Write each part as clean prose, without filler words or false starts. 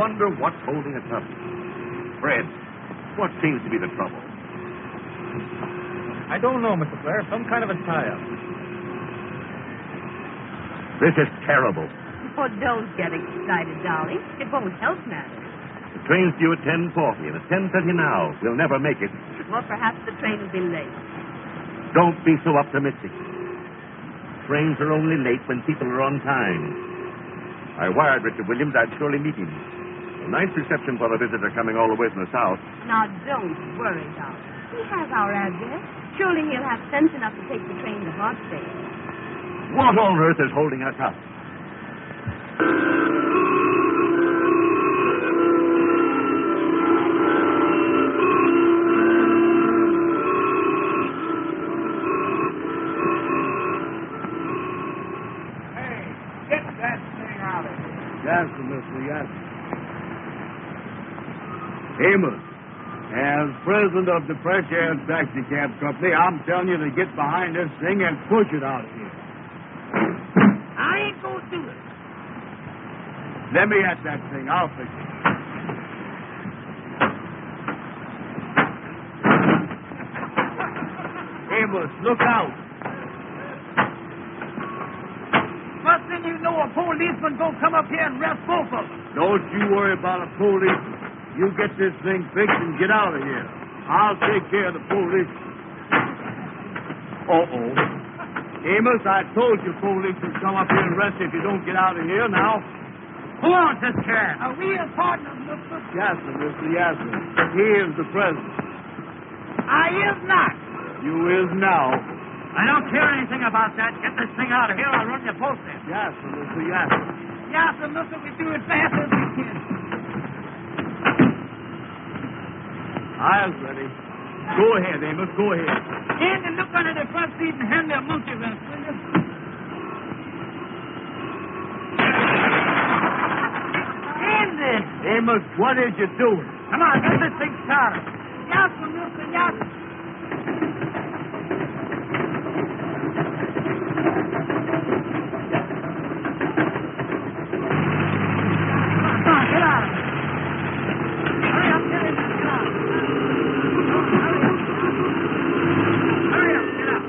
wonder what's holding us up. Fred, what seems to be the trouble? I don't know, Mr. Blair. Some kind of a tie-up. This is terrible. Oh, don't get excited, darling. It won't help matters. The train's due at 10:40, and it's 10:30 now. We'll never make it. Well, perhaps the train will be late. Don't be so optimistic. Trains are only late when people are on time. I wired Richard Williams I'd surely meet him. The ninth reception for the visitor coming all the way from the south. Now, don't worry, darling. He has our address. Surely he'll have sense enough to take the train to Hartsdale. What on earth is holding us up? Hey, get that thing out of here. Yes, mister, yes. Amos, as president of the Fresh Air Taxi Cab Company, I'm telling you to get behind this thing and push it out of here. I ain't gonna do it. Let me at that thing. I'll fix it. Amos, look out. First thing you know, a policeman gonna come up here and arrest both of them. Don't you worry about a police. You get this thing fixed and get out of here. I'll take care of the police. Uh-oh. Amos, I told you police would come up here and arrest you if you don't get out of here now. Who owns this car? Are we his partners, mister? Yes, sir, mister, yes, sir. He is the president. I is not. You is now. I don't care anything about that. Get this thing out of here. I'll run your post in. Yes, sir, mister, yes, sir. Yes, sir, mister. We do it fast as we can. I'll ready. Go ahead, Amos, go ahead. Andy, look under the front seat and hand me a monkey wrench, will you? Andy! Amos, what is you doing? Come on, get this thing started. Yes, sir, mister, yes, sir. Come on, get out of here. Hurry up, get in there, get out. Hurry up, get out.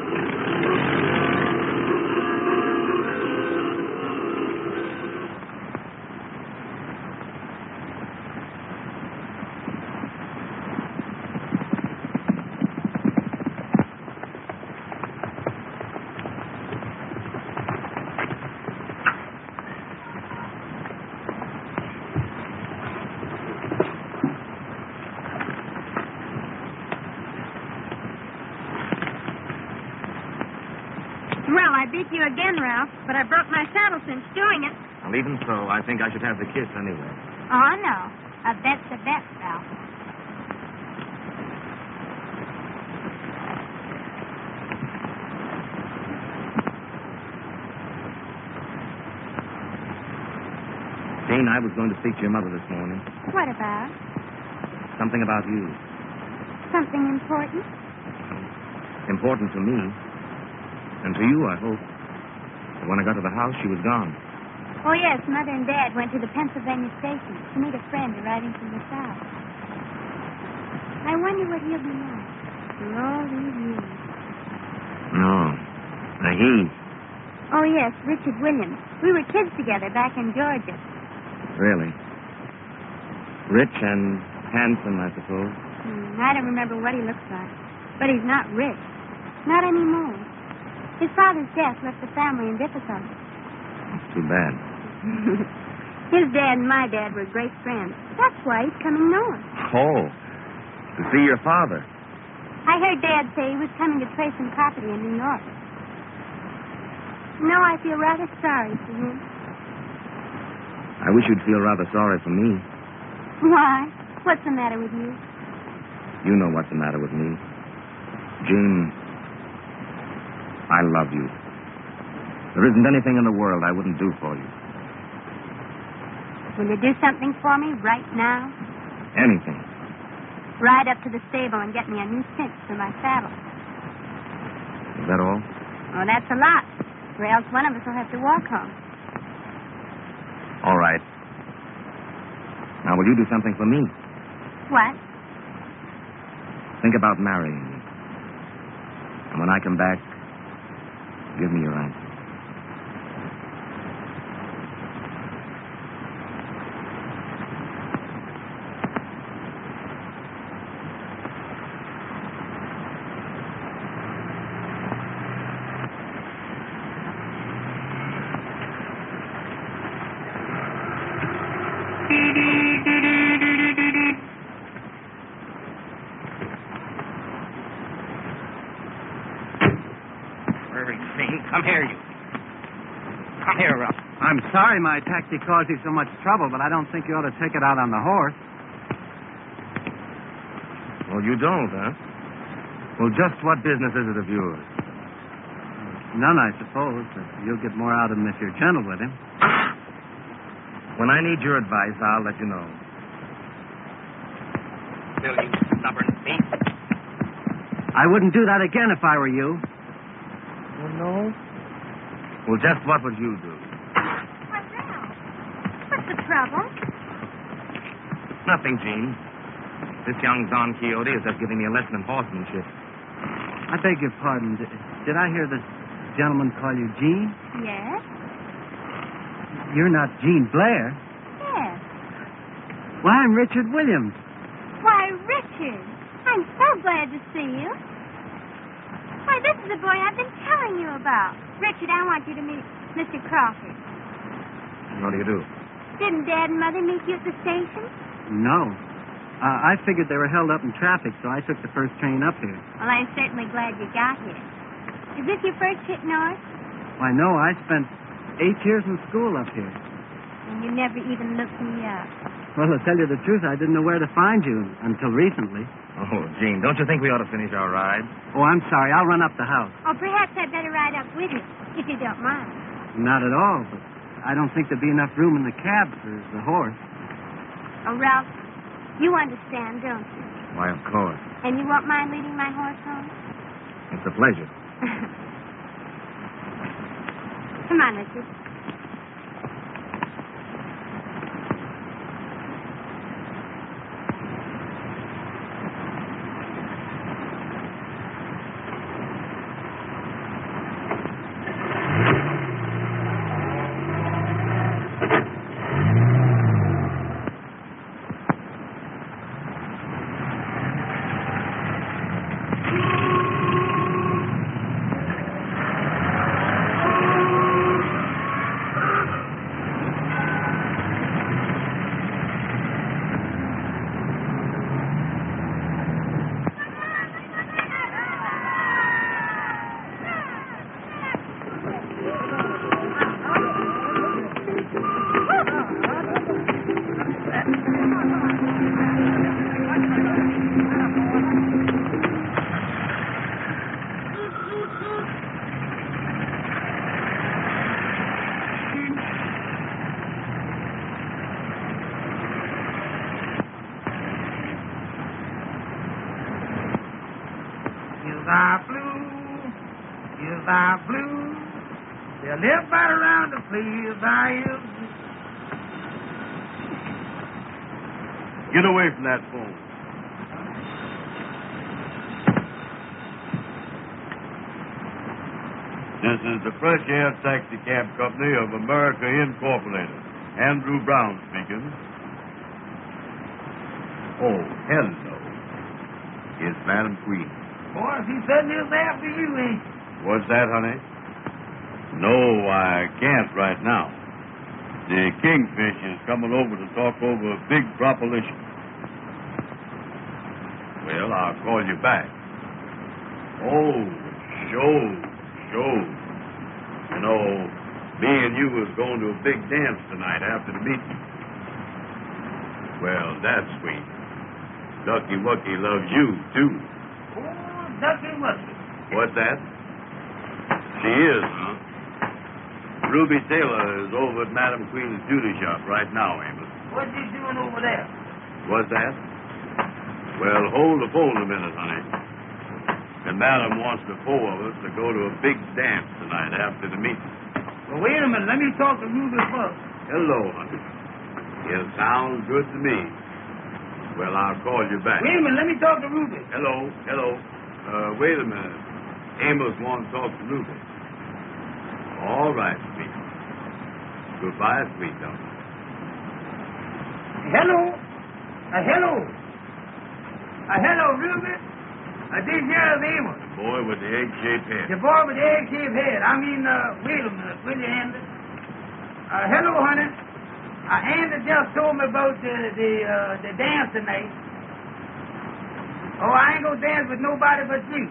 Well, I beat you again, Ralph, but I broke my saddle cinch doing it. Well, even so, I think I should have the kiss anyway. Oh, no. A bet's a bet, Ralph. Jane, I was going to speak to your mother this morning. What about? Something about you. Something important? Important to me. And to you, I hope. But when I got to the house, she was gone. Oh, yes, Mother and Dad went to the Pennsylvania station to meet a friend arriving from the South. I wonder what he'll be like for all these years. No. He. Oh, yes, Richard Williams. We were kids together back in Georgia. Really? Rich and handsome, I suppose. I don't remember what he looks like. But he's not rich. Not anymore. His father's death left the family in difficulty. That's too bad. His dad and my dad were great friends. That's why he's coming north. Oh. To see your father. I heard Dad say he was coming to trade some property in New York. No, I feel rather sorry for him. I wish you'd feel rather sorry for me. Why? What's the matter with you? You know what's the matter with me. Jean, I love you. There isn't anything in the world I wouldn't do for you. Will you do something for me right now? Anything. Ride up to the stable and get me a new cinch for my saddle. Is that all? Oh, that's a lot. Or else one of us will have to walk home. All right. Now, will you do something for me? What? Think about marrying me. And when I come back, give me your answer. Come here, you. Come here, Ruff. I'm sorry my taxi caused you so much trouble, but I don't think you ought to take it out on the horse. Well, you don't, huh? Well, just what business is it of yours? None, I suppose. But you'll get more out of him if you're gentle with him. When I need your advice, I'll let you know. Bill, you stubborn thief. I wouldn't do that again if I were you. Oh, no? Well, just what would you do? What's that? What's the trouble? Nothing, Gene. This young Don Quixote is just giving me a lesson in horsemanship. I beg your pardon. Did I hear this gentleman call you Gene? Yes? You're not Gene Blair. Yes. Well, I'm Richard Williams. Why, Richard, I'm so glad to see you. Why, this is the boy I've been telling you about. Richard, I want you to meet Mr. Crawford. What do you do? Didn't Dad and Mother meet you at the station? No. I figured they were held up in traffic, so I took the first train up here. Well, I'm certainly glad you got here. Is this your first trip north? Why, no, I spent 8 years in school up here. And you never even looked me up. Well, to tell you the truth, I didn't know where to find you until recently. Oh, Gene, don't you think we ought to finish our ride? Oh, I'm sorry. I'll run up the house. Or perhaps I'd better ride up with you, if you don't mind. Not at all, but I don't think there'd be enough room in the cab for the horse. Oh, Ralph, you understand, don't you? Why, of course. And you won't mind leading my horse home? It's a pleasure. Come on, Richard. They'll live right around the place I am. Get away from that phone. This is the Fresh Air Taxi Cab Company of America Incorporated. Andrew Brown speaking. Oh, hello. It's Madam Queen. Boy, he suddenly is after you, ain't he? What's that, honey? No, I can't right now. The Kingfish is coming over to talk over a big proposition. Well, I'll call you back. Oh, sure. You know, me and you was going to a big dance tonight after the meeting. Well, that's sweet. Ducky Wucky loves you, too. Oh, Ducky Wucky. What's that? She is, huh? Ruby Taylor is over at Madam Queen's beauty shop right now, Amos. What's he doing over there? What's that? Well, hold the phone a minute, honey. And Madam wants the four of us to go to a big dance tonight after the meeting. Well, wait a minute. Let me talk to Ruby first. Hello, honey. It sounds good to me. Well, I'll call you back. Wait a minute, let me talk to Ruby. Hello. Wait a minute. Amos wants to talk to Ruby. All right, sweet. Goodbye, sweet Dalton. Hello. Hello, Ruby. This here is Amos. The boy with the egg-shaped head. The boy with the egg-shaped head. Wait a minute, will you, Andy? Hello, honey. Andy just told me about the dance tonight. Oh, I ain't gonna dance with nobody but you.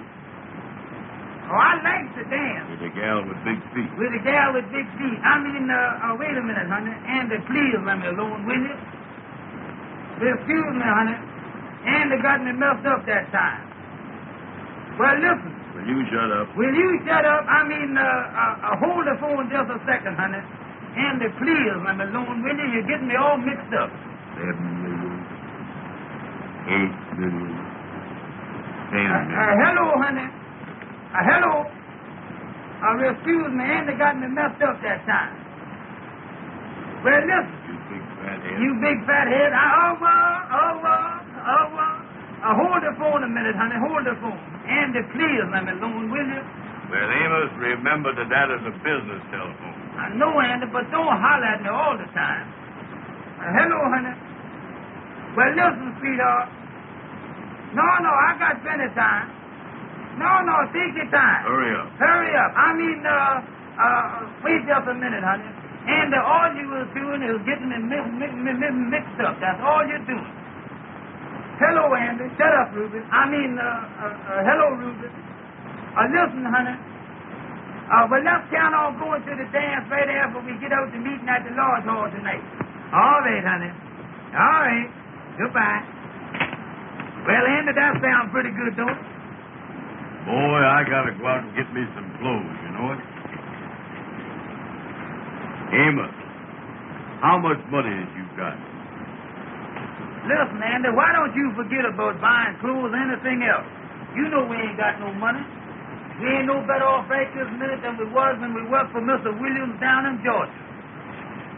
Oh, I like to dance. With a gal with big feet. With a gal with big feet. Wait a minute, honey. Andy, please let me alone, will you? Excuse me, honey. Andy got me messed up that time. Well, listen. Will you shut up? Will you shut up? Hold the phone just a second, honey. Andy, please let me alone, will you? You're getting me all mixed up. 7 million. 8 million. 10 million. Hello, honey. Hello. Excuse me. Andy got me messed up that time. Well, listen. You big fat head. You big fat head. Hold the phone a minute, honey. Hold the phone. Andy, please let me alone, will you? Well, Amos, remember that is a business telephone. I know, Andy, but don't holler at me all the time. Hello, honey. Well, listen, sweetheart. No, I got plenty of time. No, take your time. Hurry up. Wait just a minute, honey. And all you was doing is getting me mixed up. That's all you're doing. Hello, Andy. Shut up, Ruby. Hello, Ruby. Listen, honey. Well, let's count on going to the dance right after we get out to meeting at the Lodge Hall tonight. All right, honey. All right. Goodbye. Well, Andy, that sounds pretty good, don't it? Boy, I gotta go out and get me some clothes, you know it? Amos, how much money have you got? Listen, Andy, why don't you forget about buying clothes or anything else? You know we ain't got no money. We ain't no better off right this minute than we was when we worked for Mr. Williams down in Georgia.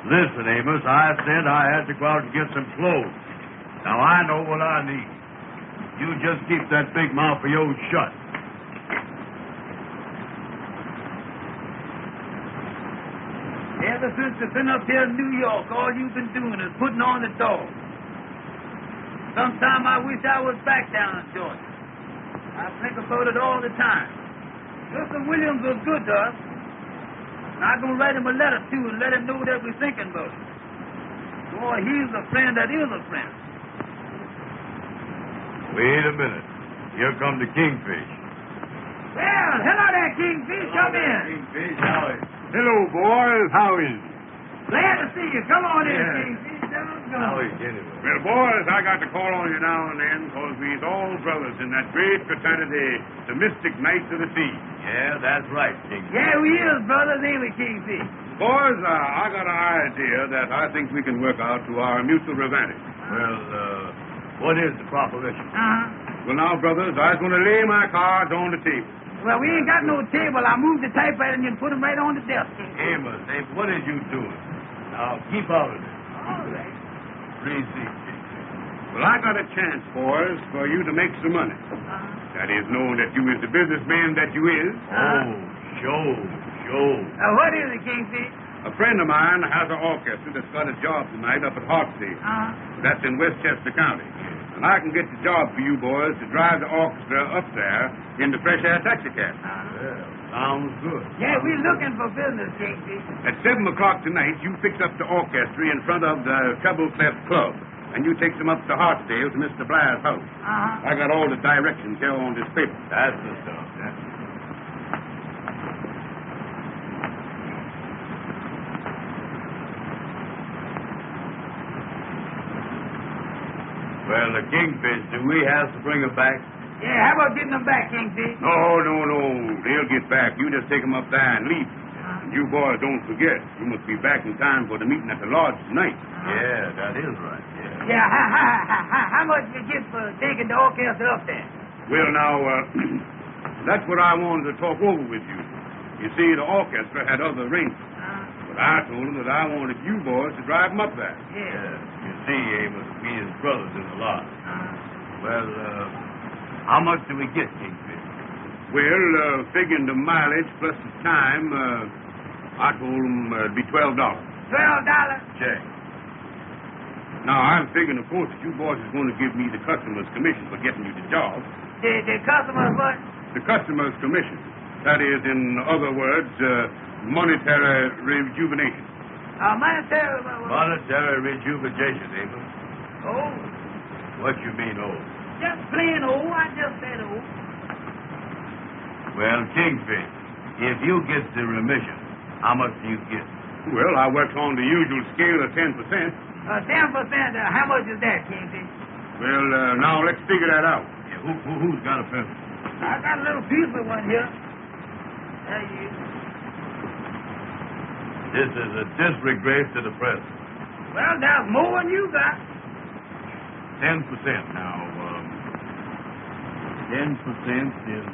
Listen, Amos, I said I had to go out and get some clothes. Now, I know what I need. You just keep that big mouth of yours shut. Ever since you've been up here in New York, all you've been doing is putting on the dog. Sometime I wish I was back down in Georgia. I think about it all the time. Mr. Williams was good to us. And I'm going to write him a letter, too, and let him know that we're thinking about it. Boy, he's a friend that is a friend. Wait a minute. Here come the Kingfish. Well, hello there, Kingfish. Come in. Kingfish, how is it? Hello, boys. How is it? Glad to see you. Come on in, Yeah. Kingfish. How is it anyway? Well, boys, I got to call on you now and then because we's all brothers in that great fraternity, the Mystic Knights of the Sea. Yeah, that's right, Kingfish. Yeah, we is brothers, ain't we, Kingfish? Boys, I got an idea that I think we can work out to our mutual advantage. Well, what is the proposition? Well, now, brothers, I was going to lay my cards on the table. Well, we ain't got no table. I moved the typewriter and you put them right on the desk. Amos, hey, what are you doing? Now, keep out of this. All right. Receive, Well, I got a chance, boys, for you to make some money. That is, knowing that you is the businessman that you is. Oh, show. What is it, Kingfish? A friend of mine has an orchestra that's got a job tonight up at Hartsdale. That's in Westchester County. And I can get the job for you boys to drive the orchestra up there in the fresh air taxicab. Well, sounds good. Yeah, we're looking for business, Kingfish. At 7 o'clock tonight, you fix up the orchestra in front of the Treble Clef Club. And you take them up to Hartsdale to Mr. Blair's house. I got all the directions here on this paper. That's the stuff, yeah. Well, the Kingfish, do we have to bring them back? Yeah, how about getting them back, Kingfish? No. They'll get back. You just take them up there and leave. And you boys don't forget, you must be back in time for the meeting at the lodge tonight. Yeah, that is right, yeah. Yeah, how much you get for taking the orchestra up there? Well, now, that's what I wanted to talk over with you. You see, the orchestra had other arrangements. But I told him that I wanted you boys to drive him up there. Yeah. You see, Amos, we as brothers in the lot. Well, how much do we get, Kingfish? Well, figuring the mileage plus the time, I told him it'd be $12. $12? Check. Now, I'm figuring, of course, that you boys is going to give me the customer's commission for getting you the job. The customers what? The customer's commission. That is, in other words, monetary rejuvenation. Monetary what? Monetary rejuvenation, Amos. Oh. What you mean, oh? Just plain old. I just said old. Well, Kingfish, if you get the remission, how much do you get? Well, I works on the usual scale of 10%. 10%. How much is that, Kingfish? Well, now let's figure that out. Yeah, who's got a pencil? I got a little piece of one here. There you is. This is a disregard to the president. Well, that's more than you got. 10% now. 10% is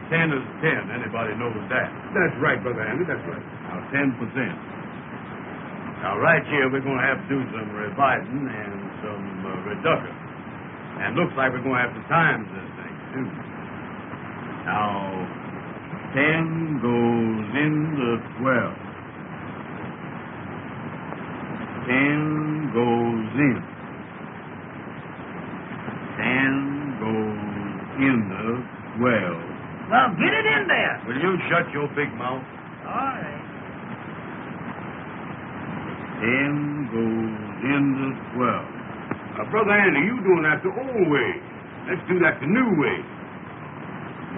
10 is 10. Anybody knows that. That's right, Brother Andy, that's right. Now, 10%. Now, right here, we're going to have to do some revising and some reduction. And looks like we're going to have to times this thing, too. Now, 10 goes into 12. 10 goes in. 10 goes into 12. Well, get it in there. Will you shut your big mouth? All right. 10 goes into 12. Brother Andy, you doing that the old way. Let's do that the new way.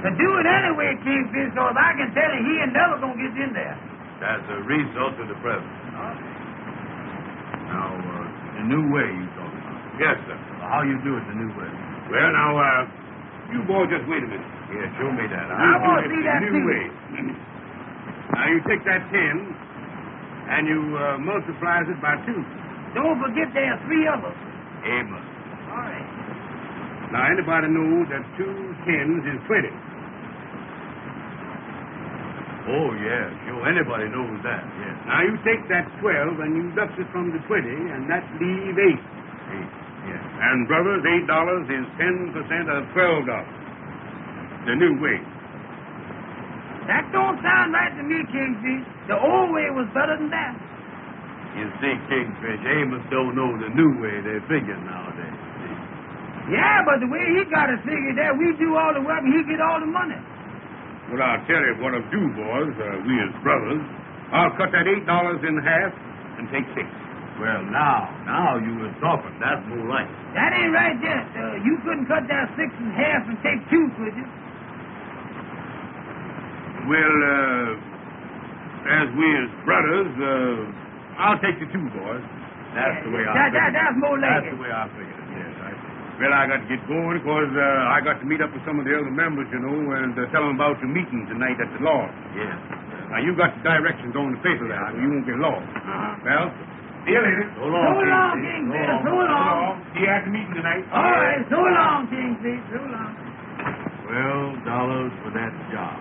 To do it anyway, Kingfish, so if I can tell you, he ain't never going to get in there. That's a result of the present. All right. Now, the new way you talking about. Yes, sir. How you do it the new way? Well, now, you boys just wait a minute. Yeah, show me that. I want to see that, the new too. way. Now, you take that 10, and you multiplies it by 2. Don't forget there are 3 of us. Amos. All right. Now, anybody knows that 2 10s is 20. Oh, yeah, sure. Anybody knows that, yeah. Now, you take that 12 and you deduct it from the 20, and that leaves 8. 8, yeah. And, brothers, $8 is 10% of $12. The new way. That don't sound right to me, Kingfish. The old way was better than that. You see, Kingfish, Amos don't know the new way they figure nowadays. See? Yeah, but the way he got it figured that we do all the work and he get all the money. Well, I'll tell you what I'll do, boys. We as brothers. I'll cut that $8 in half and take 6. Well, now you was talking. That's more right. That ain't right yet. You couldn't cut that 6 in half and take 2, could you? Well, as we as brothers, I'll take the 2, boys. That's the way I figured it. That's more like That's it. the way I figured it, yes. I see. Well, I got to get going because I got to meet up with some of the other members, you know, and tell them about the meeting tonight at the lodge. Yes. Now, you got the directions on the paper there, so you won't get lost. Well, see you later. So long, So long, Kingfish. Kingfish. So long. See you at the meeting tonight. All right. So long, Kingfish. So long. $12 for that job.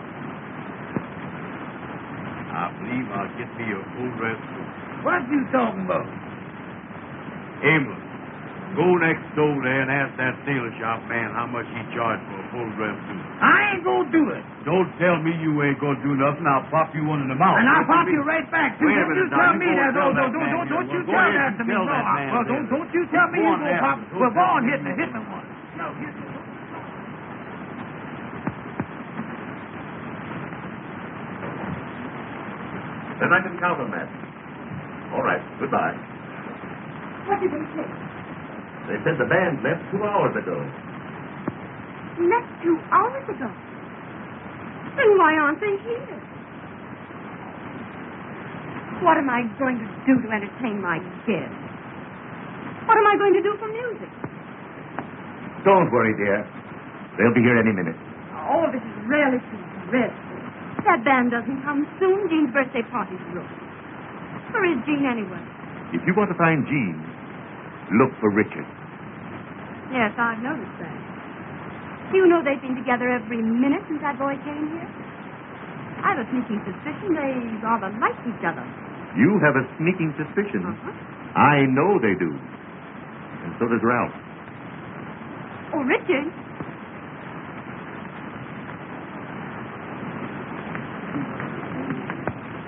I believe I'll get me a full dress suit. What you talking about? Amos, go next door there and ask that tailor shop man how much he charged for a full dress suit. I ain't gonna do it. Don't tell me you ain't gonna do nothing. I'll pop you one in the mouth. And I'll pop you right back, too. Wait a Don't minute, you tell now. me You that. go Don't tell that man you then. Go tell ahead that and to me. tell No, that man well, then. don't you tell me Go you on gonna there. pop. Go Well, go tell on, him. hit me one. No, hit me one. Then I can count on that. All right. Goodbye. What did they say? They said the band left 2 hours ago. Left 2 hours ago. Then why aren't they here? What am I going to do to entertain my guests? What am I going to do for music? Don't worry, dear. They'll be here any minute. Oh, this is really too dreadful. That band doesn't come soon. Jean's birthday party's ruined. Where is Jean anyway? If you want to find Jean, look for Richard. Yes, I've noticed that. You know they've been together every minute since that boy came here. I have a sneaking suspicion they rather like each other. You have a sneaking suspicion? Uh-huh. I know they do. And so does Ralph. Oh, Richard.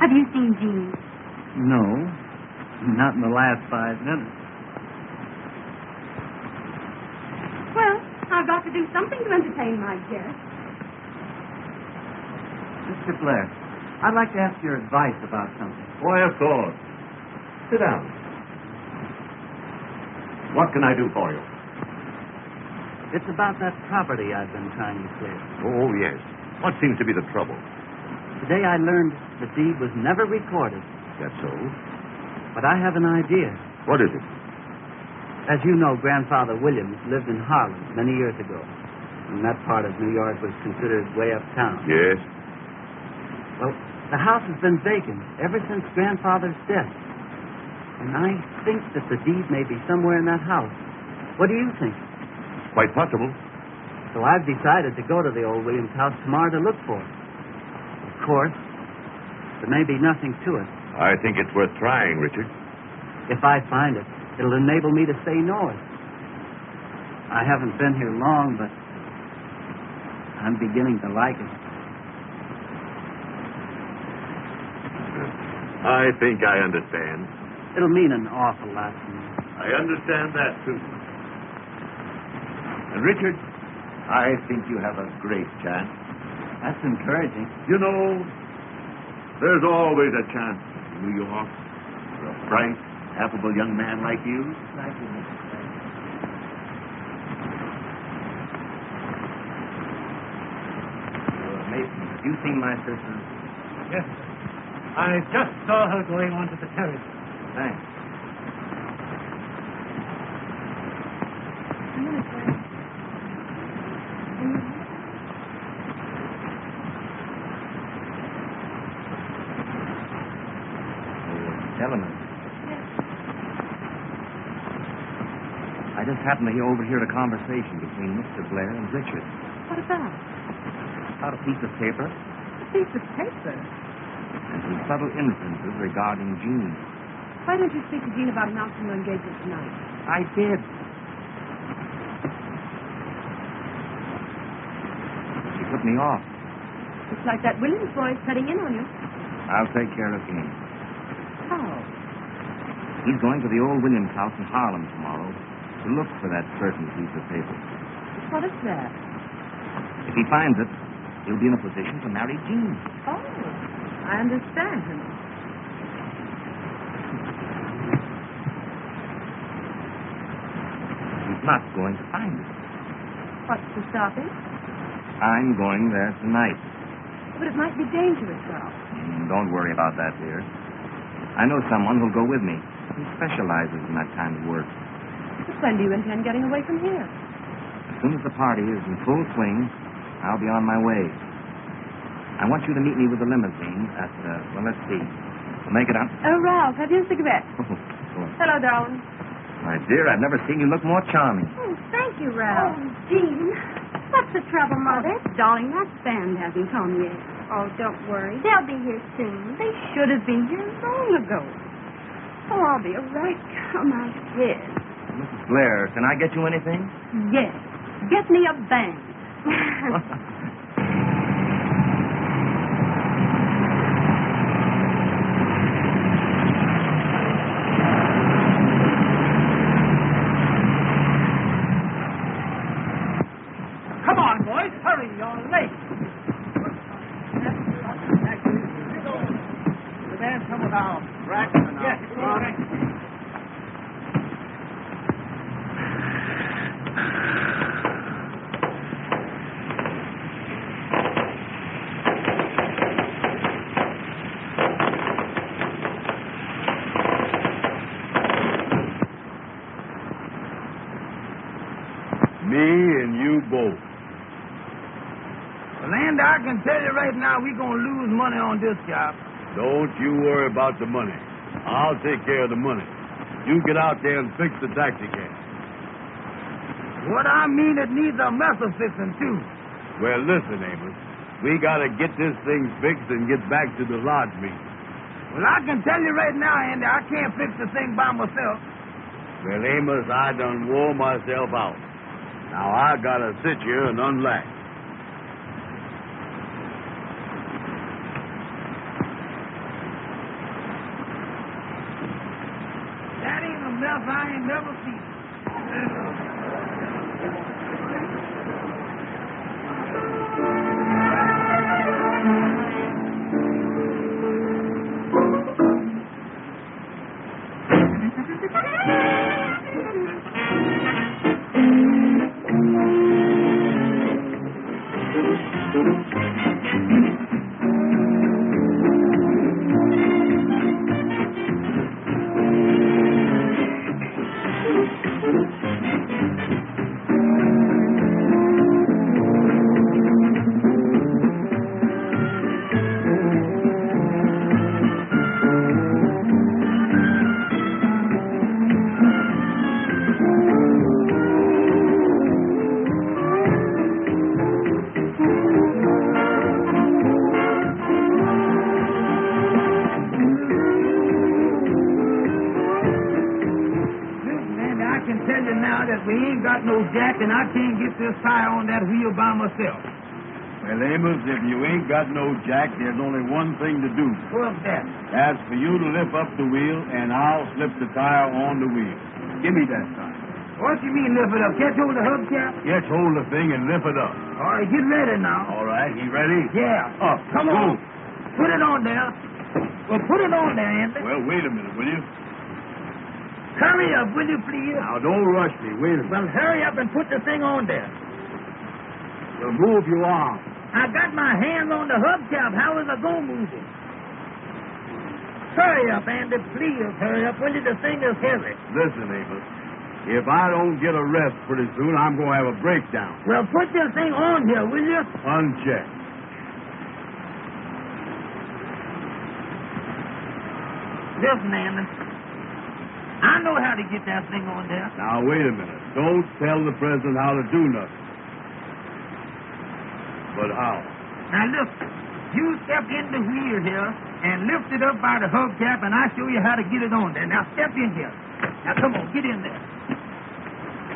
Have you seen Jean? No, not in the last 5 minutes. Well, I've got to do something to entertain my guests. Mr. Blair, I'd like to ask your advice about something. Why, of course. Sit down. What can I do for you? It's about that property I've been trying to clear. Oh, yes. What seems to be the trouble? Today I learned the deed was never recorded, That's so. but I have an idea. What is it? As you know, Grandfather Williams lived in Harlem many years ago, and that part of New York was considered way uptown. Yes. Well, the house has been vacant ever since Grandfather's death, and I think that the deed may be somewhere in that house. What do you think? Quite possible. So I've decided to go to the old Williams house tomorrow to look for it. Of course, there may be nothing to it. I think it's worth trying, Richard. If I find it, it'll enable me to stay north. I haven't been here long, but I'm beginning to like it. I think I understand. It'll mean an awful lot to me. I understand that, too. And, Richard, I think you have a great chance. That's encouraging. You know, there's always a chance in New York for a bright, affable young man like you. Thank you, Mr. Blair. Mason, have you seen my sister? Yes. I just saw her going onto the terrace. Thanks. Gentlemen. I just happened to overhear a conversation between Mr. Blair and Richard. What about? About a piece of paper A piece of paper. and some subtle inferences regarding Jean. Why don't you speak to Jean about announcing your engagement tonight? I did. She put me off. Looks like that Williams boy is cutting in on you. I'll take care of him. How? He's going to the old Williams house in Harlem tomorrow to look for that certain piece of paper. What is that? If he finds it, he'll be in a position to marry Jean. Oh, I understand him. He's not going to find it. What's to stop him? I'm going there tonight. But it might be dangerous, Ralph. Don't worry about that, dear. I know someone who'll go with me. He specializes in that kind of work. But when do you intend getting away from here? As soon as the party is in full swing, I'll be on my way. I want you to meet me with the limousine at, let's see. We'll make it up. Oh, Ralph, have you a cigarette? Oh, Hello, darling. my dear, I've never seen you look more charming. Oh, thank you, Ralph. Oh, Jean. What's the trouble, Mother? Darling, that band hasn't come yet. Oh, don't worry. They'll be here soon. They should have been here long ago. Oh, I'll be all right. Come out here. Mrs. Blair, can I get you anything? Yes. Get me a band. Come on, boys. Hurry. You're late. The band come with our rack. Yes. Me and you both. Well, Andy, I can tell you right now, we're going to lose money on this job. Don't you worry about the money. I'll take care of the money. You get out there and fix the taxi cab. What I mean, it needs a mess of fixing, too. Well, listen, Amos. We got to get this thing fixed and get back to the lodge meeting. Well, I can tell you right now, Andy, I can't fix the thing by myself. Well, Amos, I done wore myself out. Now I got to sit here and unlatch. That ain't a mess I ain't never seen. We ain't got no jack, and I can't get this tire on that wheel by myself. Well, Amos, if you ain't got no jack, there's only one thing to do. What's that? That's for you to lift up the wheel, and I'll slip the tire on the wheel. Give me that tire. What you mean lift it up? Catch hold of the hubcap? Yes, hold the thing and lift it up. All right, get ready now. All right, you ready? Yeah. Up. Come on. Put it on there. Well, put it on there, Andy. Well, wait a minute, will you? Hurry up, will you, please? Now, don't rush me. Wait a minute. Well, hurry up and put the thing on there. Well, move your arm. I got my hand on the hubcap. How is I going to move it? Hurry up, Andy. Please hurry up. Will you? The thing is heavy. Listen, Amos. If I don't get a rest pretty soon, I'm going to have a breakdown. Well, put this thing on here, will you? Uncheck. Listen, Andy. I know how to get that thing on there. Now, wait a minute. Don't tell the president how to do nothing. But how? Now, look. You step in the wheel here and lift it up by the hubcap, and I'll show you how to get it on there. Now, step in here. Now, come on. Get in there.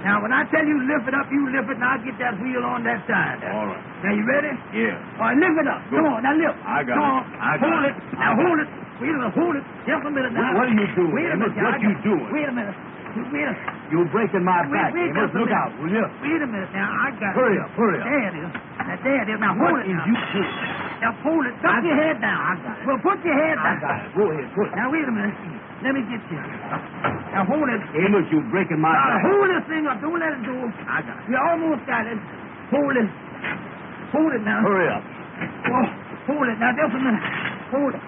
Now, when I tell you lift it up, you lift it, and I'll get that wheel on that side. All right. Now, you ready? Yeah. All right, lift it up. Good. Come on, now lift. I got Come it. on. I got hold it. Now, hold it. Wait a minute. Hold it. Just a minute now. What are you doing, Wait a minute. Amos? What you doing? Wait a minute. Wait a minute. You're breaking my back, Wait Amos. just a Look minute. out, will you? Wait a minute now. I got Hurry it. up, hurry up. There it is. Now, there it is. Now, hold it What is now. you doing? Now, hold it. Tuck your head down. I got it. Well, put your head down. I got it. Go ahead, put it. Now, wait a minute. Let me get you. Now, hold it. Amos, you're breaking my Now, back. hold this thing up. Don't let it go. I got it. You almost got it. Hold it. Hold it now. Hurry up. Oh, hold it. Now, just a minute. Hold it.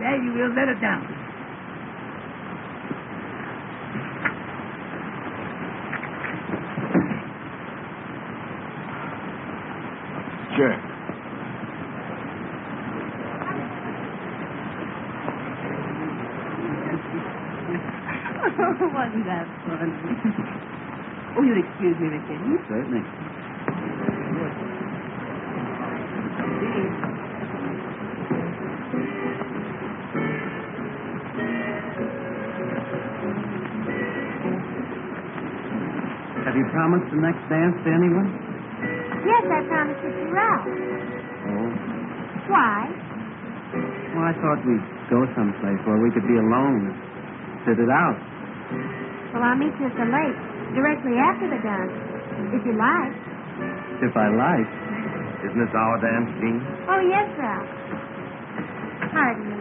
There you is. Let it down. Sure. Wasn't that fun? Oh, you'll excuse me, Ricky. Certainly. Have you promised the next dance to anyone? Yes, I promised it to Ralph. Oh. Why? Well, I thought we'd go someplace where we could be alone. Sit it out. Well, I'll meet you at the lake directly after the dance, if you like. If I like. Isn't this our dance, Jean? Oh, yes, Ralph. Pardon me.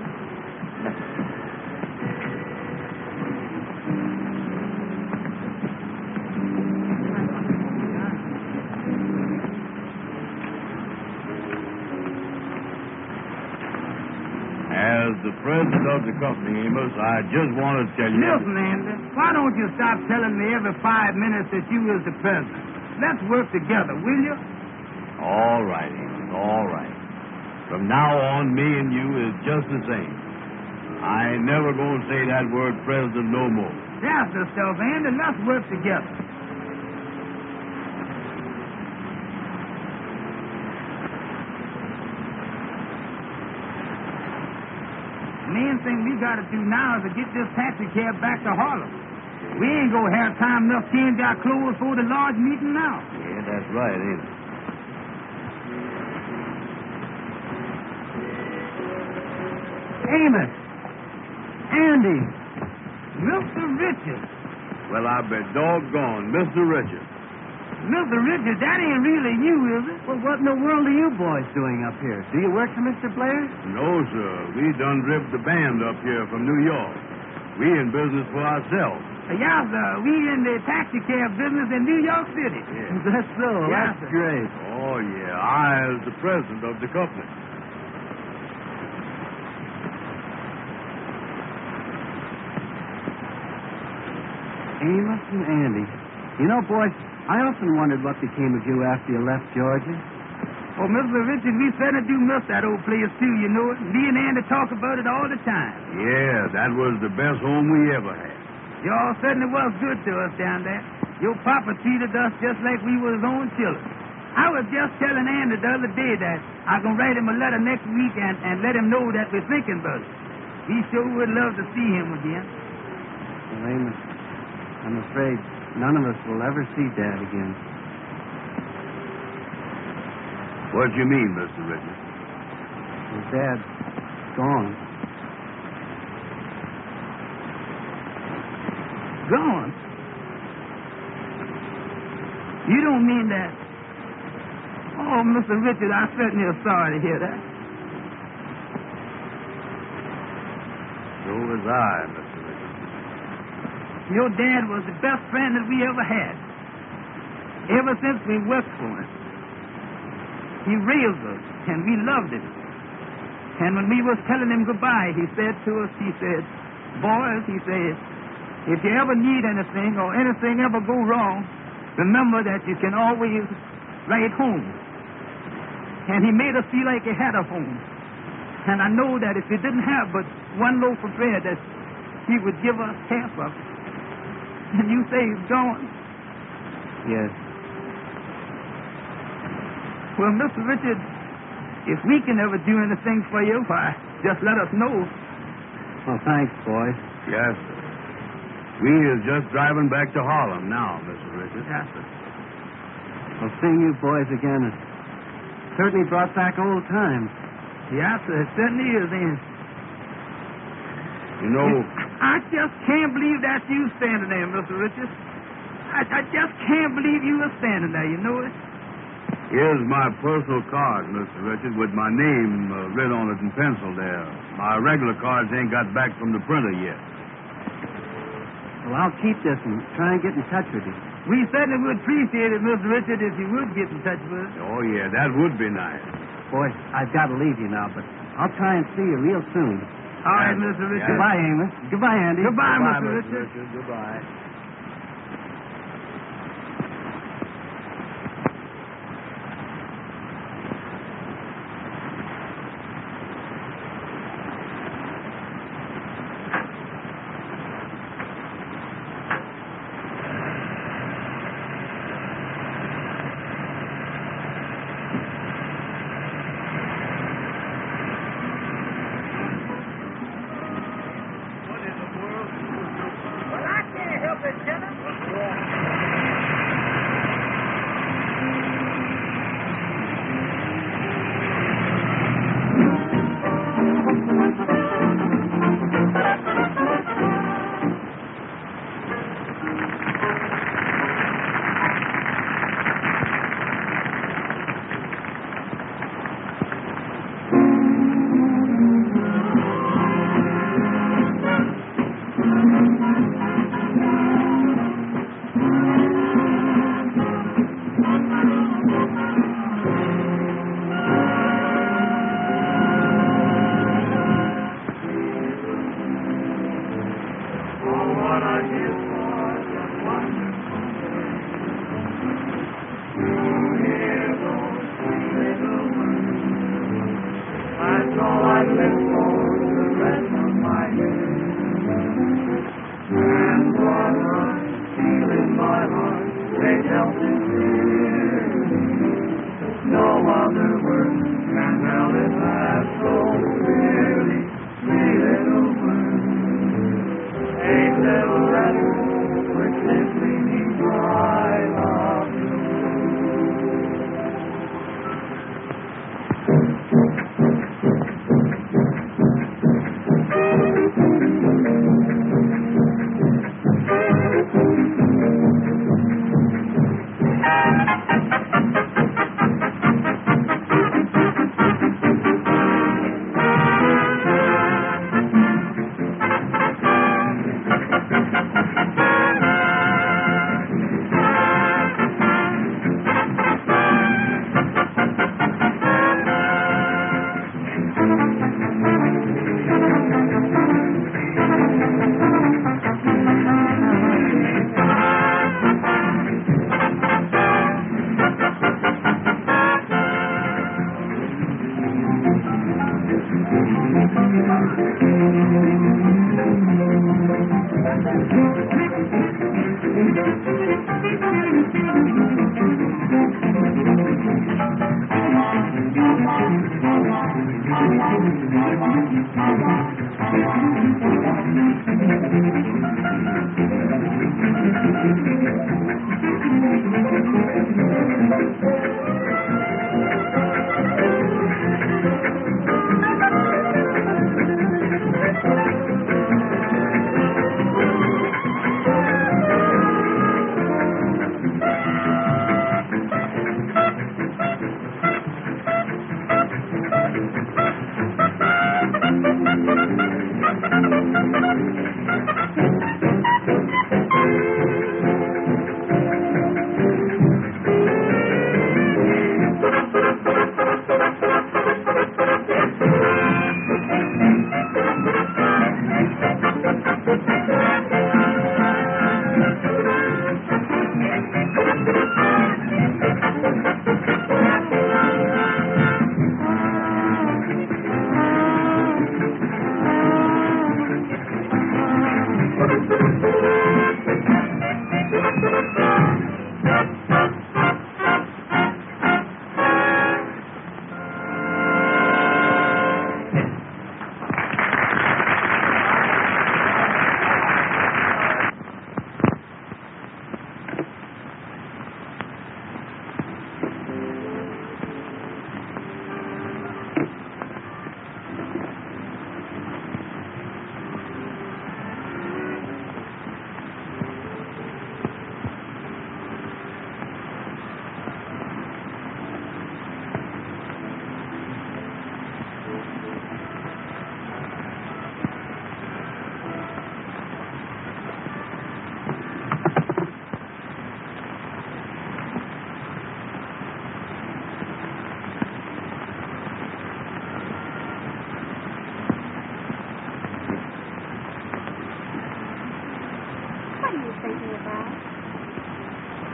As the president of the company, Amos, I just want to tell you... Listen, Andy, why don't you stop telling me every 5 minutes that you is the president? Let's work together, will you? All right, Amos, all right. From now on, me and you is just the same. I ain't never going to say that word president no more. That's the stuff, Andy. Let's work together. The main thing we got to do now is to get this taxi cab back to Harlem. We ain't gonna have time enough to change our clothes for the large meeting now. Yeah, that's right, ain't it? Amos! Andy! Mr. Richards. Well, I bet doggone, Mr. Richard. Mr. Richards, that ain't really you, is it? Well, what in the world are you boys doing up here? Do you work for Mr. Blair? No, sir. We done driven the band up here from New York. We in business for ourselves. Yeah, sir. We in the taxi cab business in New York City. Yeah. That's so. Yeah, That's sir. great. Oh, yeah. I is the president of the company. Amos and Andy. You know, boys, I often wondered what became of you after you left Georgia. Oh, Mr. Richards, we certainly do miss that old place, too, you know it. Me and Andy talk about it all the time. Yeah, that was the best home we ever had. Y'all certainly was good to us down there. Your papa treated us just like we were his own children. I was just telling Andy the other day that I'm going to write him a letter next week and let him know that we're thinking about it. We sure would love to see him again. Well, Amos, I'm afraid none of us will ever see Dad again. What do you mean, Mr. Richard? His Dad's gone. Gone? You don't mean that? Oh, Mr. Richard, I certainly am sorry to hear that. So was I, Mr. Richard. Your dad was the best friend that we ever had. Ever since we worked for him. He raised us, and we loved him. And when we was telling him goodbye, he said to us, he said, boys, he said, if you ever need anything or anything ever go wrong, remember that you can always write home. And he made us feel like he had a home. And I know that if he didn't have but one loaf of bread, that he would give us half of it. And you say he's gone. Yes. Well, Mr. Richard, if we can ever do anything for you, why, just let us know. Well, thanks, boys. Yes, sir. We is just driving back to Harlem now, Mr. Richard. Yes, sir. Well, seeing you boys again has certainly brought back old times. Yes, sir, it certainly is, ain't it? You know, I just can't believe that you standing there, Mr. Richard. I just can't believe you were standing there, you know it? here's my personal card, Mr. Richard, with my name written on it in pencil there. My regular cards ain't got back from the printer yet. Well, I'll keep this and try and get in touch with you. We certainly would appreciate it, Mr. Richard, if you would get in touch with us. Oh, yeah, that would be nice. Boys, I've got to leave you now, but I'll try and see you real soon. All right, Mr. Richard. Goodbye, Amos. Goodbye, Andy. Goodbye, Mr. Mr. Richard. Goodbye. Well, I can't help felt it clearly. No other words can tell it half so clearly. Three little words, 8 little letters, which simply means I love you.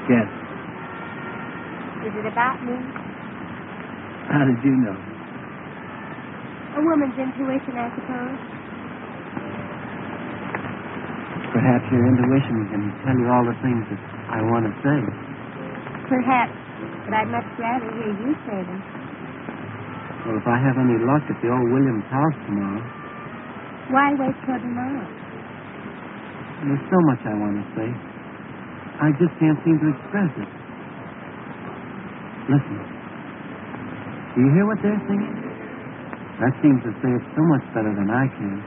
Yes. Is it about me? How did you know? A woman's intuition, I suppose. Perhaps your intuition can tell you all the things that I want to say. Perhaps, but I'd much rather hear you say them. Well, if I have any luck at the old Williams house tomorrow, Why wait till tomorrow? there's so much I want to say. I just can't seem to express it. Listen. Do you hear what they're singing? That seems to say it so much better than I can.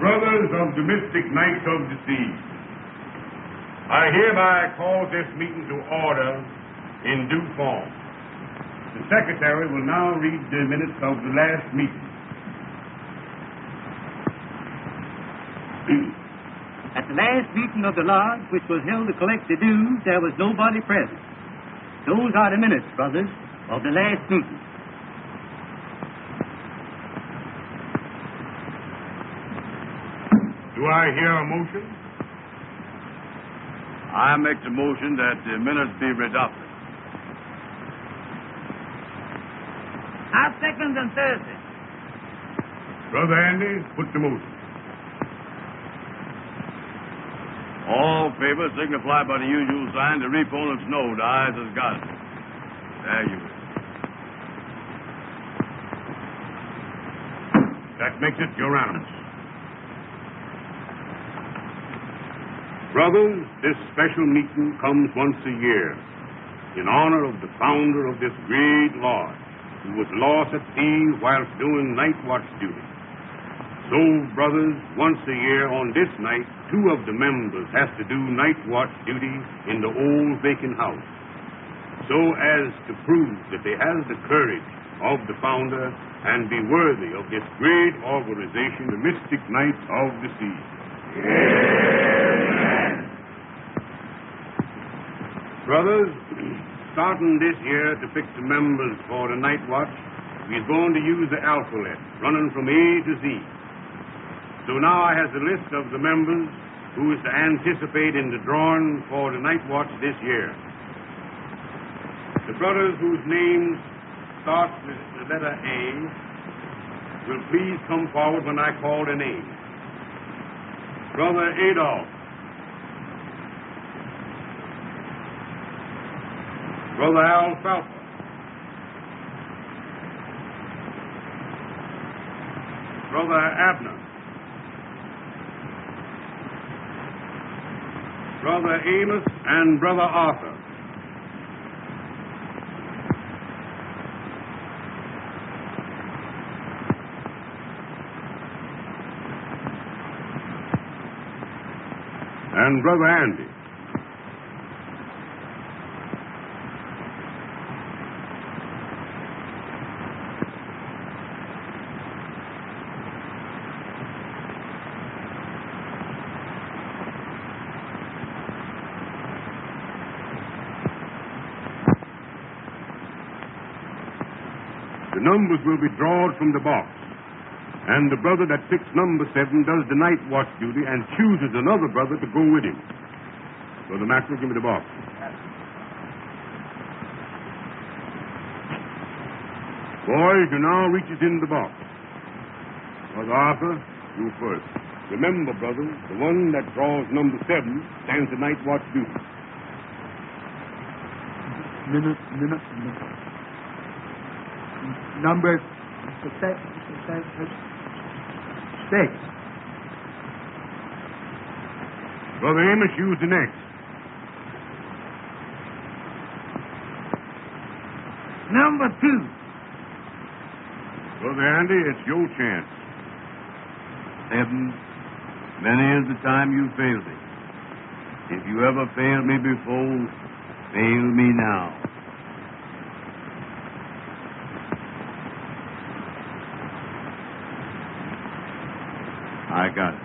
Brothers of the mystic night of the sea, I hereby call this meeting to order in due form. The secretary will now read the minutes of the last meeting. At the last meeting of the lodge, which was held to collect the dues, there was nobody present. Those are the minutes, brothers, of the last meeting. Do I hear a motion? I make the motion that the minutes be adopted. I second and Thursday. Brother Andy, put the motion. All in favor signify by the usual sign. The opponents know the ayes has got it. There you is. That makes it unanimous. Brothers, this special meeting comes once a year in honor of the founder of this great lodge who was lost at sea whilst doing night watch duty. So, brothers, once a year on this night, 2 of the members has to do night watch duty in the old vacant house, so as to prove that they have the courage of the founder and be worthy of this great organization, the Mystic Knights of the Sea. Amen. Brothers, starting this year to fix the members for the night watch, we're going to use the alphabet, running from A to Z. So now I have the list of the members who is to anticipate in the drawing for the night watch this year. The brothers whose names start with the letter A will please come forward when I call their name. Brother Adolf. Brother Alfalfa. Brother Abner. Brother Amos and Brother Arthur. And Brother Andy. The numbers will be drawn from the box. And the brother that picks number 7 does the night watch duty and chooses another brother to go with him. Brother Maxwell, give me the box. Boys, you now reaches in the box. Brother Arthur, you first. Remember, brothers, the one that draws number 7 stands the night watch duty. Number 6. Brother Amos, use the next. Number 2. Brother Andy, it's your chance. 7. Many is the time you failed me. If you ever failed me before, fail me now. I got it.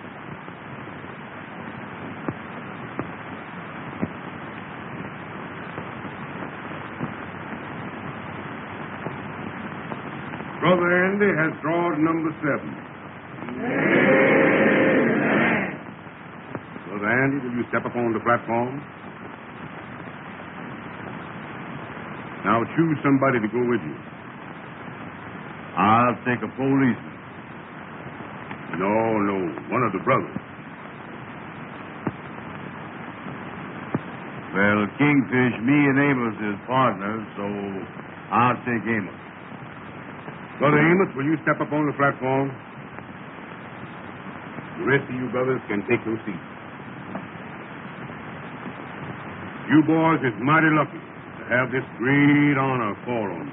Brother Andy has drawn number 7. Amen. Brother Andy, will you step up on the platform? Now choose somebody to go with you. I'll take a policeman. No, one of the brothers. Well, Kingfish, me and Amos is partners, so I'll take Amos. Brother Amos, will you step up on the platform? The rest of you brothers can take your seats. You boys is mighty lucky to have this great honor fall on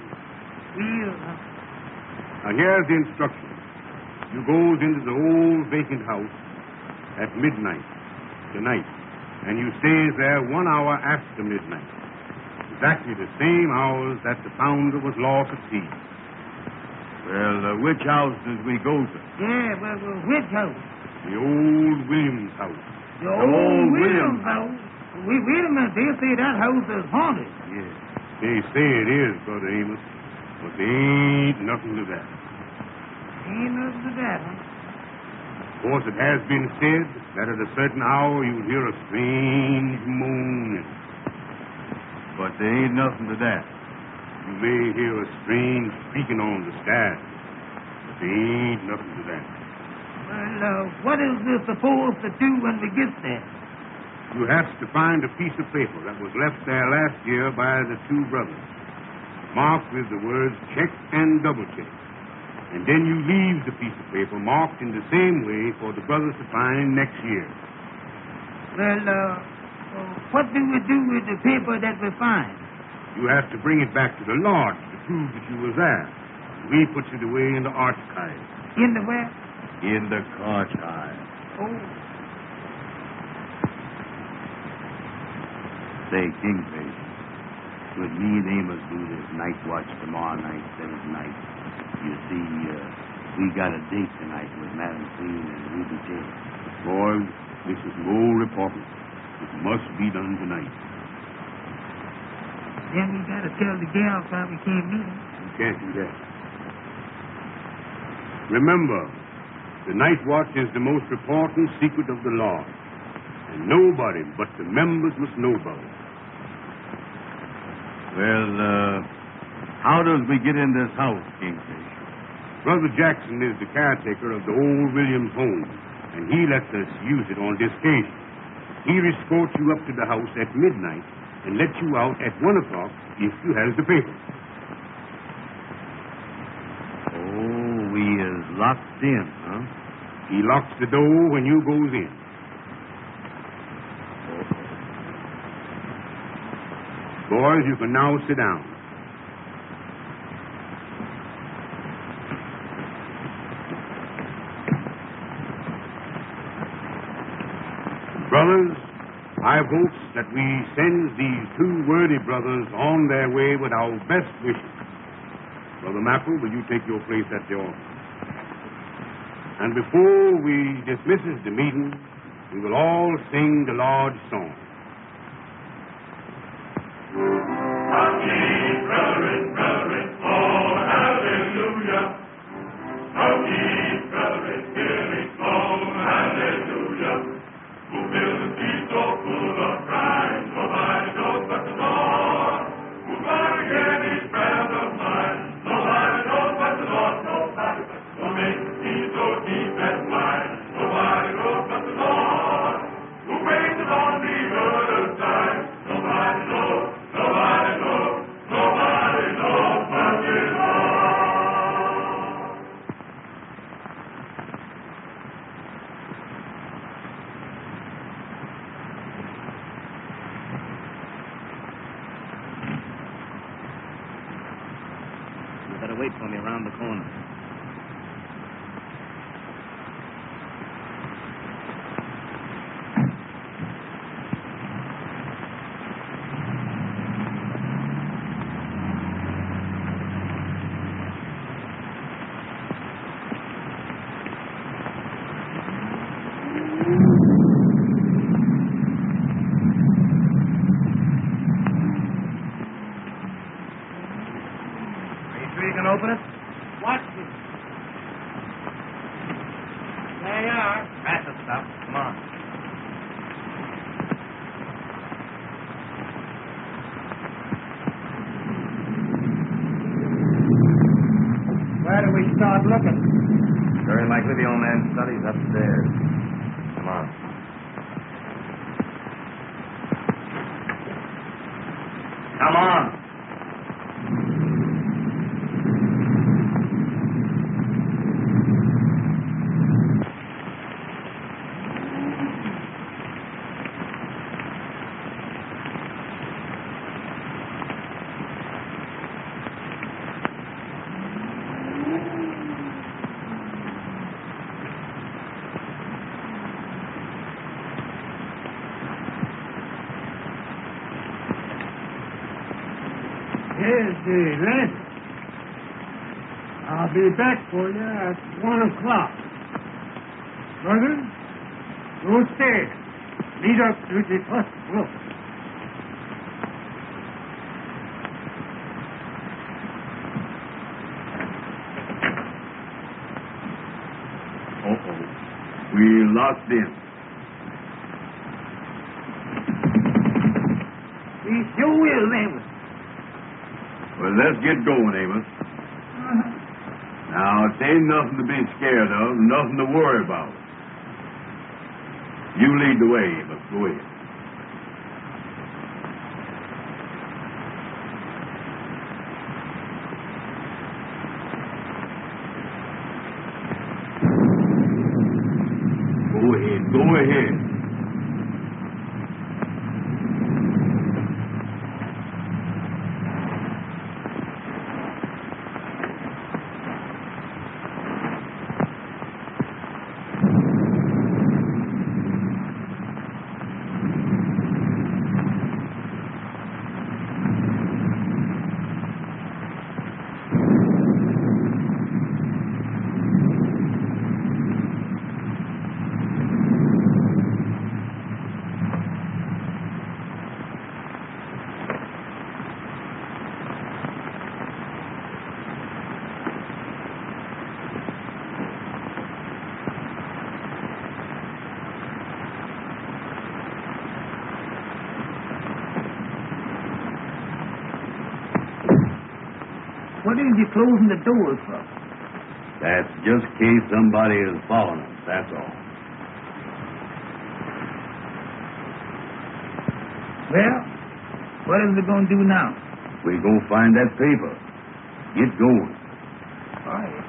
you. Now, here's the instruction. You goes into the old vacant house at midnight tonight and you stays there 1 hour after midnight. Exactly the same hours that the founder was lost at sea. Well, which house does we go to? Yeah, well, which house? The old Williams house. The old Williams house? Wait a minute. They say that house is haunted. Yes, they say it is, Brother Amos, but there ain't nothing to that. Ain't nothing to that, huh? Of course, it has been said that at a certain hour you would hear a strange moaning. But there ain't nothing to that. You may hear a strange speaking on the sky, but there ain't nothing to that. Well, what is this supposed to do when we get there? You have to find a piece of paper that was left there last year by the 2 brothers, marked with the words check and double check. And then you leave the piece of paper marked in the same way for the brothers to find next year. Well, what do we do with the paper that we find? You have to bring it back to the lodge to prove that you was there. We put it away in the archive. In the where? In the archive. Oh. Say, Kingfish, would me and Amos do this night watch tomorrow night instead of tonight? You see, we got a date tonight with Madam Queen and Ruby Jane. Boys, this is more important. It must be done tonight. Then we got to tell the gals why we can't meet them. You can't do that. Remember, the night watch is the most important secret of the law. And nobody but the members must know about it. Well, how does we get in this house, Kingfish? Brother Jackson is the caretaker of the old Williams home, and he lets us use it on this occasion. He escorts you up to the house at midnight and lets you out at 1 o'clock if you has the paper. Oh, we is locked in, huh? He locks the door when you goes in. Boys, you can now sit down. Brothers, I vote that we send these 2 worthy brothers on their way with our best wishes. Brother Maple, will you take your place at the altar? And before we dismisses the meeting, we will all sing the Lord's song. Wait for me around the corner. Open it. Watch this. There you are. That's the stuff. Come on. Where do we start looking? Very likely the old man's study's upstairs. Come on. Come on. Here's the lantern. I'll be back for you at 1 o'clock. Brothers, don't stay. Meet up to the first floor. Uh-oh. We locked in. We sure will, Amos. Well, let's get going, Amos. Now, it ain't nothing to be scared of, nothing to worry about. You lead the way, Amos. Go ahead. Go ahead. What is you closing the doors for? That's just in case somebody is following us, that's all. Well, what is we going to do now? We go find that paper. Get going. All right.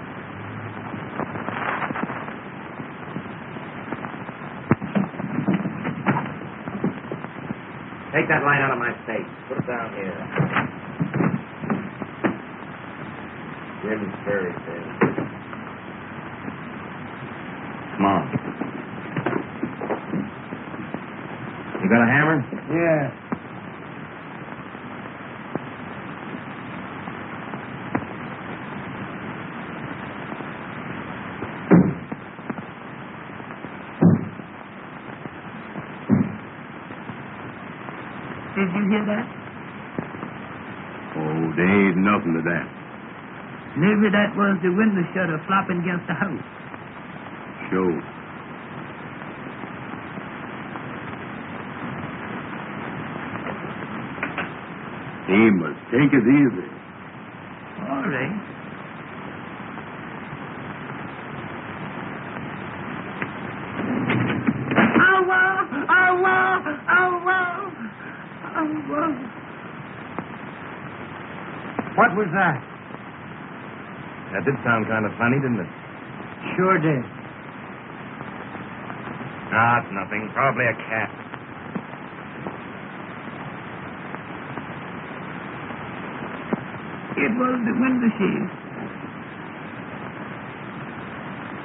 Take that light out of my face. Put it down here. Jim's very thin. Come on. You got a hammer? Yeah. Did you hear that? Oh, there ain't nothing to that. Maybe that was the window shutter flopping against the house. Sure. Amos, take it easy. All right. What was that? That did sound kind of funny, didn't it? Sure did. Ah, it's nothing. Probably a cat. It was the window shade.